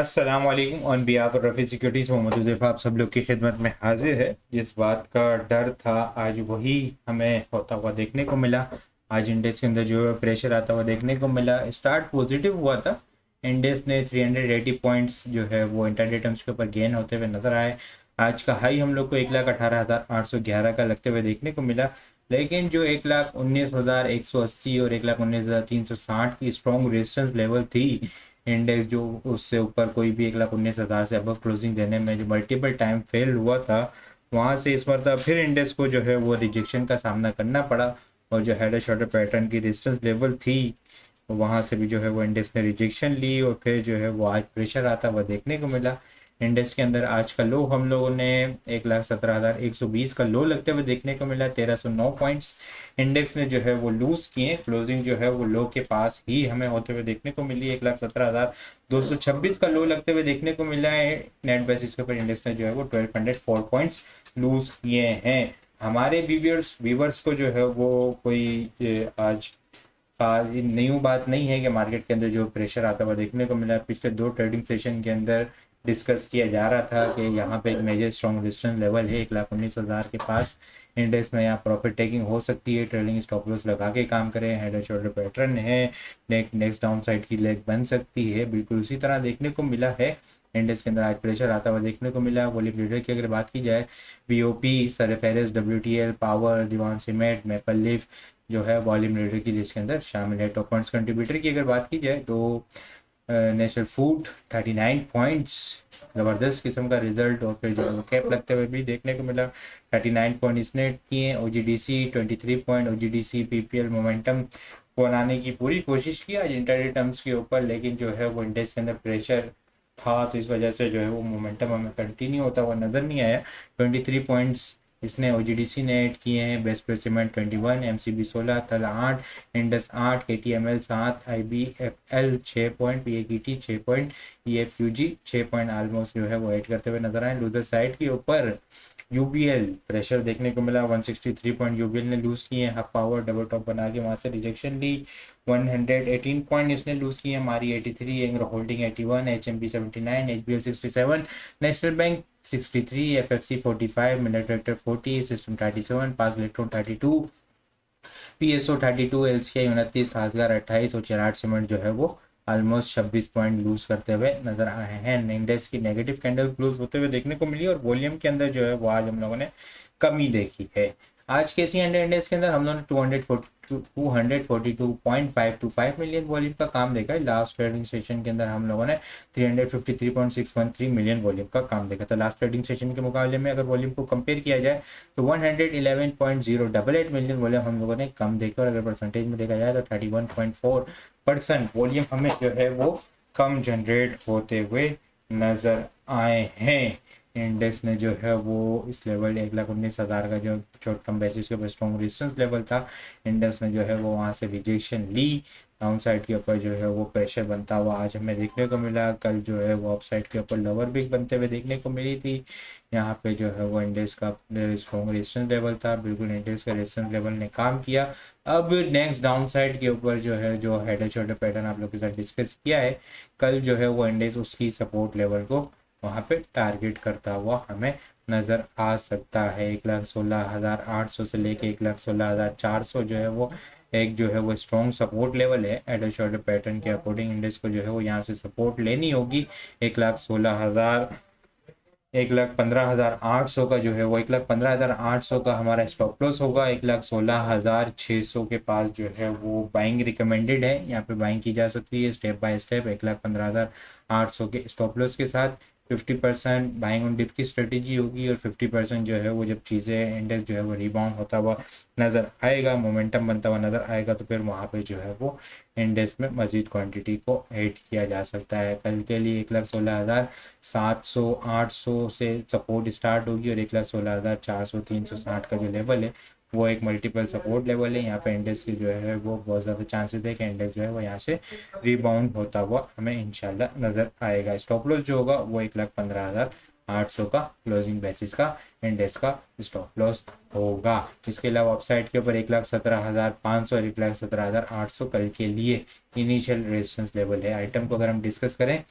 अस्सलाम वालेकुम। On behalf of Rafi securities Mohammad Huzaifa आप सब लोग की खिदमत में हाजिर है। जिस बात का डर था आज वही हमें होता हुआ देखने को मिला। आज इंडेक्स के अंदर जो है प्रेशर आता हुआ देखने को मिला। स्टार्ट पॉजिटिव हुआ था, इंडेक्स ने 380 पॉइंट्स जो है वो इंटरडे टर्म्स के ऊपर गेन होते हुए नजर आए। आज का हाई हम लोग को 1,18,811 का लगते हुए देखने को मिला, लेकिन जो 1,19,180 और 1,19,360 की स्ट्रॉन्ग रेजिस्टेंस लेवल थी, इंडेक्स जो उससे ऊपर कोई भी 1,19,000 से अबव क्लोजिंग देने में जो मल्टीपल टाइम फेल हुआ था, वहां से इस मरतबा फिर इंडेक्स को जो है वो रिजेक्शन का सामना करना पड़ा। और जो हेड एंड शोल्डर पैटर्न की रेजिस्टेंस लेवल थी वहां से भी जो है वो इंडेक्स ने रिजेक्शन ली और फिर जो है वो आज प्रेशर आता हुआ देखने को मिला। इंडेक्स के अंदर आज का लो हम लोगों ने 1,17,120 का लो लगते हुए देखने को मिला, 1,309 पॉइंट्स इंडेक्स ने जो है वो लूज किए। क्लोजिंग जो है वो लो के पास ही हमें होते हुए देखने को मिली, 1,17,226 का लो लगते हुए देखने को मिला है। नेट बेसिस के ऊपर इंडेक्स ने जो है वो 1,204 पॉइंट्स लूज किए हैं। हमारे व्यूवर्स को जो है वो कोई आज न्यू बात नहीं है कि मार्केट के अंदर जो प्रेशर आता हुआ देखने को मिला। पिछले दो ट्रेडिंग सेशन के अंदर डिस्कस किया जा रहा था कि यहाँ पे एक मेजर स्ट्रॉन्ग रेजिस्टेंस लेवल है 1,19,000 के पास। इंडेक्स में यहाँ प्रॉफिट टेकिंग हो सकती है, ट्रेलिंग स्टॉप लॉस लगा के काम करें। हेड एंड शोल्डर पैटर्न है, नेक्स्ट डाउन साइड की लेग बन सकती है, बिल्कुल उसी तरह देखने को मिला है। इंडेक्स के अंदर आज प्रेशर आता हुआ देखने को मिला। वॉल्यूम लीडर की अगर बात की जाए, वीओपी, सरफेरेस, डब्ल्यूटीएल, पावर, दीवान सीमेंट, मेपल लीफ जो है वॉल्यूम लीडर की लिस्ट के अंदर शामिल है। टॉप पॉइंट्स कंट्रीब्यूटर की अगर बात की जाए तो नेशनल फूड 39 पॉइंट्स, ज़बरदस्त किस्म का रिजल्ट। और फिर जो है कैप लगते हुए भी देखने को मिला, 39 पॉइंट इसने किए। OGDC 23 point, OGDC PPL momentum को बनाने की पूरी कोशिश की आज इंटरडे टर्म्स के ऊपर, लेकिन जो है वो इंडेक्स के अंदर प्रेशर था तो इस वजह से जो है वो मोमेंटम हमें कंटिन्यू होता हुआ नजर नहीं आया। 23 पॉइंट्स इसने ओजीडीसी ने ऐड किए हैं। बेस्ट पे cement 21, MCB 16, Thal 8, Indus 8, KTML 7, IBFL 6 point, पीएकीटी 6 पॉइंट, ईएफयूजी 6 पॉइंट ऑलमोस्ट जो है वो ऐड करते हुए नजर आए। लूजर साइड के ऊपर यूबीएल प्रेशर देखने को मिला, 163 पॉइंट यूबीएल ने लूज किए। हब पावर डबल टॉप बना के वहां से रिजेक्शन ली, 118 पॉइंट इसने लूज किए। हमारी 83, Engro holding 81, HMB 79, HBL 67, national bank 63, FFC 45, minute tractor 40, system 37, पास इलेक्ट्रॉन 32, पीएसओ 32, एलसीआई 29, हाजगार 28 और चिराट सीमेंट जो है वो ऑलमोस्ट 26 पॉइंट लूज करते हुए नजर आए हैं। इंडेक्स की नेगेटिव कैंडल क्लोज होते हुए देखने को मिली और वॉल्यूम के अंदर जो है वो आज हम लोगों ने कमी देखी है। आज के सी इंडेक्स के अंदर हम लोगों ने 242.525 मिलियन वॉल्यूम का काम देखा है। लास्ट ट्रेडिंग सेशन के अंदर हम लोगों ने 353.613 मिलियन वॉल्यूम का काम देखा था। लास्ट ट्रेडिंग सेशन के मुकाबले में अगर वॉल्यूम को कंपेयर किया जाए तो 111.088 मिलियन वॉल्यूम हम लोगों ने कम देखा, और अगर परसेंटेज में देखा जाए तो 31.4% वॉल्यूम हमें जो है वो कम जनरेट होते हुए नजर आए हैं। इंडेक्स ने जो है वो इस लेवल 1,19,000 का जो शॉर्ट टर्म बेसिस के ऊपर स्ट्रॉन्ग रेजिस्टेंस लेवल था, इंडेक्स ने जो है वो वहाँ से रिजेक्शन ली। डाउन साइड के ऊपर जो है वो प्रेशर बनता हुआ आज हमें देखने को मिला। कल जो है वो अप साइड के ऊपर लोअर बिग बनते हुए देखने को मिली थी। यहाँ पे जो है वो इंडेक्स का स्ट्रॉन्ग रेजिस्टेंस लेवल था, बिल्कुल इंडेक्स का रेजिस्टेंस लेवल ने काम किया। अब नेक्स्ट डाउन साइड के ऊपर जो है जो हेड एंड शोल्डर पैटर्न आप लोग के साथ डिस्कस किया है, कल जो है वो इंडेक्स उसकी सपोर्ट लेवल को वहाँ पे टारगेट करता हुआ हमें नजर आ सकता है। 1,16,800 से लेके 1,16,400 जो है वो एक जो है वो स्ट्रॉन्ग सपोर्ट लेवल है। हेड एंड शोल्डर पैटर्न के अकॉर्डिंग इंडेक्स को जो है वो यहाँ से सपोर्ट लेनी होगी। 1,15,800 का जो है वो 1,15,800 का हमारा स्टॉप लॉस होगा। 1,16,600 के पास जो है वो बाइंग रिकमेंडेड है, यहाँ पे बाइंग की जा सकती है स्टेप बाय स्टेप। 1,15,800 के स्टॉप लॉस के साथ 50% बाइंग ऑन डिप की स्ट्रेटेजी होगी और 50% जो है वो जब चीज़ें इंडेक्स जो है वो रिबाउंड होता हुआ नज़र आएगा, मोमेंटम बनता हुआ नज़र आएगा, तो फिर वहाँ पे जो है वो इंडेक्स में मजीद क्वांटिटी को ऐड किया जा सकता है। कल के लिए 1,16,700 800 से सपोर्ट स्टार्ट होगी और 1,16,400 360 का जो लेवल है वो एक मल्टीपल सपोर्ट लेवल है। यहाँ पे इंडेक्स की जो है वो बहुत ज़्यादा चांसेस है कि इंडेक्स जो है वो यहाँ से रिबाउंड होता हुआ हमें इंशाल्लाह नज़र आएगा। स्टॉप लॉस जो होगा वो 1,15,800 का क्लोजिंग बेसिस का इंडेक्स का स्टॉप लॉस होगा। इसके अलावा अपसाइड के ऊपर 1,17,500 और 1,17,800 कल के लिए इनिशियल रेजिस्टेंस लेवल है। आइटम को अगर हम डिस्कस करें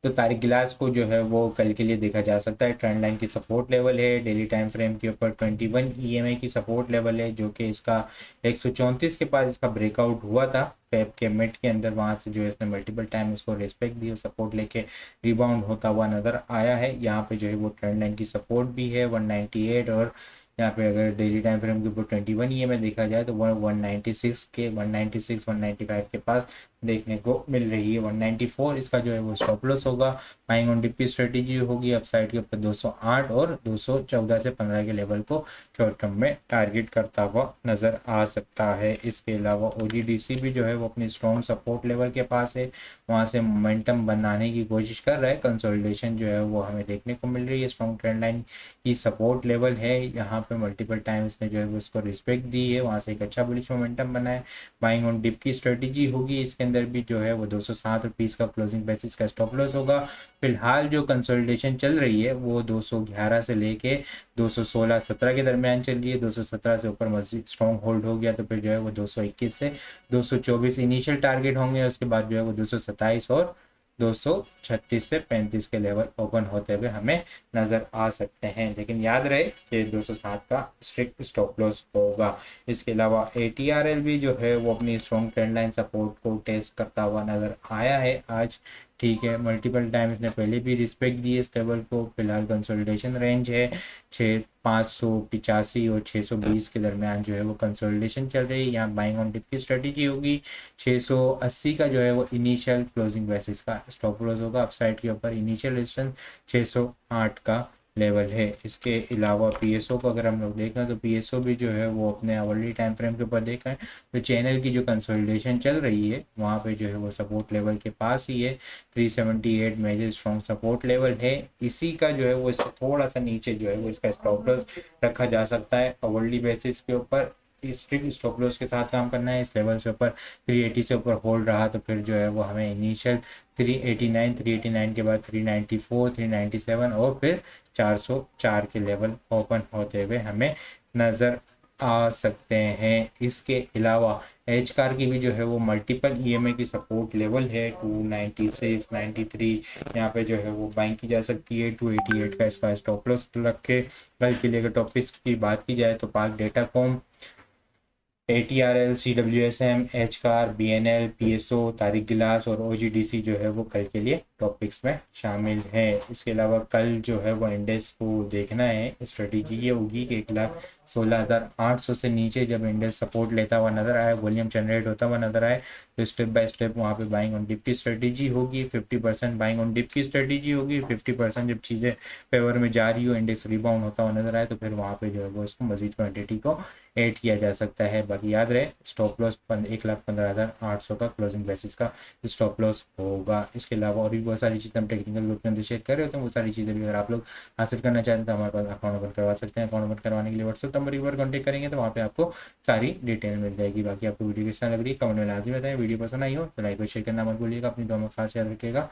तो तारिक गिलास को जो है वो कल के लिए देखा जा सकता है। ट्रेंड लाइन की सपोर्ट लेवल है, डेली टाइम फ्रेम के ऊपर 21 EMA की सपोर्ट लेवल है, जो कि इसका 134 के पास इसका ब्रेकआउट हुआ था फेब के मिड के अंदर। वहां से जो है इसने मल्टीपल टाइम इसको रिस्पेक्ट दी और सपोर्ट लेके रिबाउंड होता हुआ नजर आया है। यहाँ पे जो है वो ट्रेंड लाइन की सपोर्ट भी है 198, और यहाँ पे अगर डेली टाइम फ्रेम के ऊपर 21 EMA देखा जाए तो 196 के 196 195 के पास देखने को मिल रही है। 194 इसका जो है वो स्टॉप लॉस होगा। बाइंग ऑन डिप की स्ट्रेटेजी होगी अपसाइड के ऊपर 208 और 214 से 15 के लेवल को शॉर्ट टर्म में टारगेट करता हुआ नजर आ सकता है। इसके अलावा OGDC भी जो है वो अपनी स्ट्रॉन्ग सपोर्ट लेवल के पास है, वहां से मोमेंटम बनाने की कोशिश कर रहा है। कंसोलिडेशन जो है वो हमें देखने को मिल रही है। स्ट्रॉन्ग ट्रेंड लाइन की सपोर्ट लेवल है, यहाँ पे मल्टीपल टाइम इसने जो है वो इसको रिस्पेक्ट दी है, वहां से एक अच्छा बुलिश मोमेंटम बना है। बाइंग ऑन डिप की स्ट्रेटेजी होगी, इसके अंदर भी जो है वो 207 रुपीज का क्लोजिंग बेसिस का स्टॉप लॉस होगा। फिलहाल जो कंसोलिडेशन चल रही है वो 211 से लेके 216-17 के दरमियान चल रही है। 217 से ऊपर मजीद स्ट्रॉन्ग होल्ड हो गया तो फिर जो है वो 221 से 224 इनिशियल टारगेट होंगे, उसके बाद जो है वो 227 और 236 से 35 के लेवल ओपन होते हुए हमें नजर आ सकते हैं। लेकिन याद रहे कि 207 का स्ट्रिक्ट स्टॉप लॉस होगा। इसके अलावा ATRL भी जो है वो अपनी स्ट्रॉन्ग ट्रेंड लाइन सपोर्ट को टेस्ट करता हुआ नजर आया है आज। ठीक है, मल्टीपल टाइम इसने पहले भी रिस्पेक्ट दी इस लेवल को। फिलहाल कंसोलिडेशन रेंज है 585 और 620 के दरमियान जो है वो कंसोलिडेशन चल रही है। यहाँ बाइंग ऑन डिप की स्ट्रेटेजी होगी। 680 का जो है वो इनिशियल क्लोजिंग बेसिस का स्टॉप लॉस होगा। अपसाइड के ऊपर इनिशियल रेजिस्टेंस 608 का लेवल है। इसके अलावा PSO को अगर हम लोग देखें तो PSO भी जो है वो अपने आवरली टाइम फ्रेम के ऊपर देख रहे हैं तो चैनल की जो कंसोलिडेशन चल रही है वहाँ पे जो है वो सपोर्ट लेवल के पास ही है। 378 मेजर स्ट्रॉन्ग सपोर्ट लेवल है। इसी का जो है वो इससे थोड़ा सा नीचे जो है वो इसका स्टॉप लॉस रखा जा सकता है। आवरली बेसिस के ऊपर स्ट्रिक्ट स्टॉप लॉस के साथ काम करना है। इस लेवल से ऊपर 380 से ऊपर होल्ड रहा तो फिर जो है वो हमें इनिशियल 389 के बाद 394 397 और फिर 404 के लेवल ओपन होते हुए हमें नजर आ सकते हैं। इसके अलावा एच कार की भी जो है वो मल्टीपल EMA की सपोर्ट लेवल है 296 93, यहाँ पे जो है वो बाइंग की जा सकती है। 288 का इसका स्टॉप लॉस रखे। कल के लिए अगर टॉपिक्स की बात की जाए तो पाक Datacom, ATRL, CWSM, H car, BNL, PSO, Tariq गिलास और OGDC जो है वो कल के लिए टॉपिक्स में शामिल है। इसके अलावा कल जो है वो इंडेक्स को देखना है, स्ट्रेटेजी ये होगी कि 1,16,800 से नीचे जब इंडेक्स सपोर्ट लेता हुआ नजर आए, वॉल्यूम जनरेट होता हुआ नजर आए तो स्टेप बाय स्टेप वहाँ पे बाइंग ऑन डिप की स्ट्रेटेजी होगी। 50% बाइंग ऑन डिप की स्ट्रेटेजी होगी। 50% जब चीज़ें फेवर में जा रही हो, इंडेक्स रिबाउंड होता हुआ नजर आए तो फिर वहाँ पे जो है वो इसको मजीद क्वान्टिटी को ऐड किया जा सकता है। बाकी याद रहे स्टॉप लॉस 1,15,800 का क्लोजिंग बेसिस का स्टॉप लॉस होगा। इसके अलावा और भी बहुत सारी चीज़ें हम टेक्निकल ग्रुप के अंदर शेयर कर रहे होते हैं। वो सारी चीज़ें भी अगर आप लोग हासिल करना चाहते हैं तो हमारे पास अकाउंट ओपन करवा सकते हैं। अकाउंट ओपन करवाने के लिए व्हाट्सएप नंबर एक बार कॉन्टेक्ट करेंगे तो वहाँ पे आपको सारी डिटेल मिल जाएगी। बाकी आपको वीडियो किस तरह लग रही है कमेंट में लाजमी बताएं। वीडियो पसंद आई हो तो लाइक और शेयर करना मत भूलिएगा। अपनी दुआ में खास याद रखिएगा।